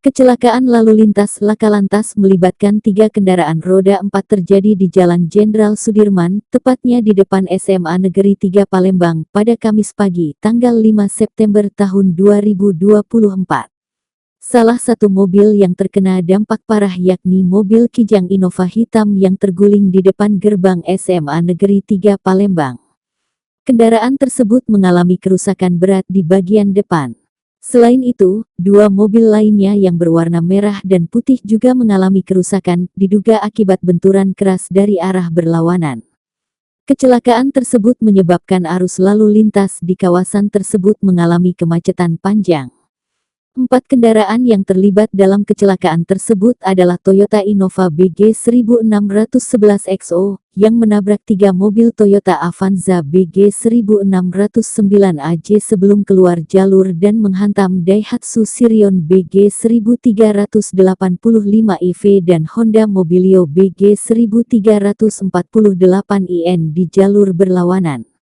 Kecelakaan lalu lintas laka lantas melibatkan 3 kendaraan roda 4 terjadi di Jalan Jenderal Sudirman, tepatnya di depan SMA Negeri 3 Palembang, pada Kamis pagi, tanggal 5 September tahun 2024. Salah satu mobil yang terkena dampak parah yakni mobil Kijang Innova hitam yang terguling di depan gerbang SMA Negeri 3 Palembang. Kendaraan tersebut mengalami kerusakan berat di bagian depan. Selain itu, 2 mobil lainnya yang berwarna merah dan putih juga mengalami kerusakan, diduga akibat benturan keras dari arah berlawanan. Kecelakaan tersebut menyebabkan arus lalu lintas di kawasan tersebut mengalami kemacetan panjang. 4 kendaraan yang terlibat dalam kecelakaan tersebut adalah Toyota Innova BG 1611 XO, yang menabrak 3 mobil Toyota Avanza BG 1609 AJ sebelum keluar jalur dan menghantam Daihatsu Sirion BG 1385 IV dan Honda Mobilio BG 1348 IN di jalur berlawanan.